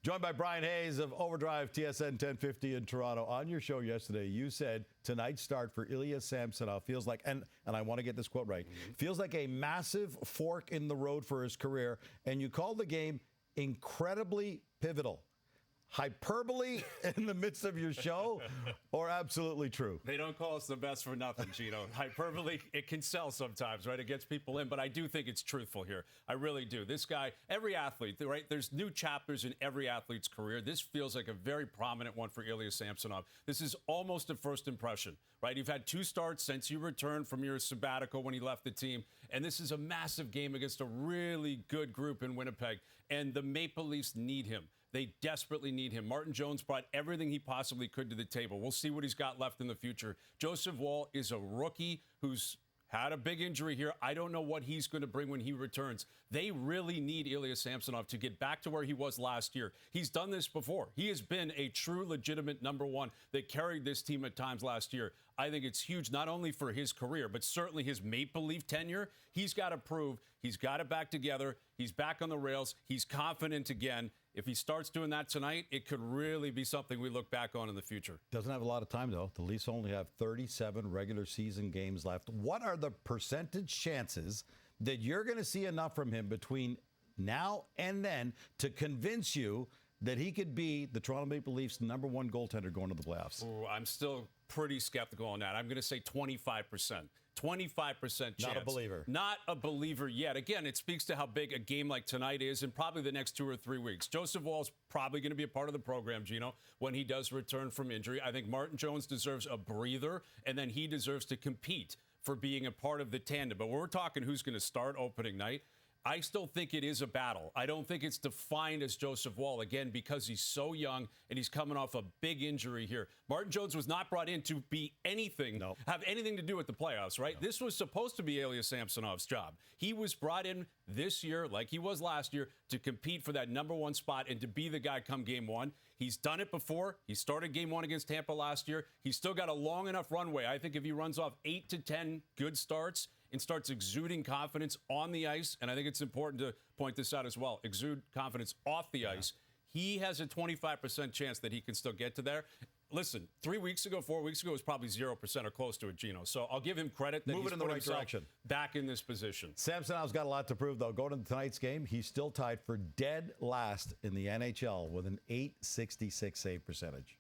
Joined by Brian Hayes of Overdrive TSN 1050 in Toronto. On your show yesterday, you said tonight's start for Ilya Samsonov feels like, and I want to get this quote right, feels like a massive fork in the road for his career, and you called the game incredibly pivotal. Hyperbole in the midst of your show, or absolutely true? They don't call us the best for nothing, Gino. Hyperbole, it can sell sometimes, right? It gets people in, but I do think it's truthful here. I really do. This guy, every athlete, right? There's new chapters in every athlete's career. This feels like a very prominent one for Ilya Samsonov. This is almost a first impression, right? You've had 2 starts since you returned from your sabbatical when he left the team, and this is a massive game against a really good group in Winnipeg, and the Maple Leafs need him. They desperately need him. Martin Jones brought everything he possibly could to the table. We'll see what he's got left in the future. Joseph Woll is a rookie who's had a big injury here. I don't know what he's going to bring when he returns. They really need Ilya Samsonov to get back to where he was last year. He's done this before. He has been a true, legitimate number one that carried this team at times last year. I think it's huge, not only for his career, but certainly his Maple Leaf tenure. He's got to prove he's got it back together. He's back on the rails. He's confident again. If he starts doing that tonight, it could really be something we look back on in the future. Doesn't have a lot of time, though. The Leafs only have 37 regular season games left. What are the percentage chances that you're going to see enough from him between now and then to convince you that he could be the Toronto Maple Leafs' #1 goaltender going to the playoffs? Ooh, I'm still pretty skeptical on that. I'm going to say 25%. 25% chance. Not a believer. Not a believer yet. Again, it speaks to how big a game like tonight is in probably the next 2 or 3 weeks. Joseph Woll's probably going to be a part of the program, Gino, when he does return from injury. I think Martin Jones deserves a breather, and then he deserves to compete for being a part of the tandem. But when we're talking who's going to start opening night, I still think it is a battle. I don't think it's defined as Joseph Woll, again, because he's so young and he's coming off a big injury here. Martin Jones was not brought in to be anything, have anything to do with the playoffs, right? This was supposed to be Ilya Samsonov's job. He was brought in this year, like he was last year, to compete for that #1 spot and to be the guy come game 1. He's done it before. He started game 1 against Tampa last year. He's still got a long enough runway. I think if he runs off 8 to 10 good starts and starts exuding confidence on the ice, and I think it's important to point this out as well, exude confidence off the ice, he has a 25% chance that he can still get to there. Listen, 3 weeks ago, 4 weeks ago, it was probably 0% or close to it, Gino. So I'll give him credit that he's in the right direction. Back in this position. Samsonov's got a lot to prove, though. Going into tonight's game, he's still tied for dead last in the NHL with an .866 save percentage.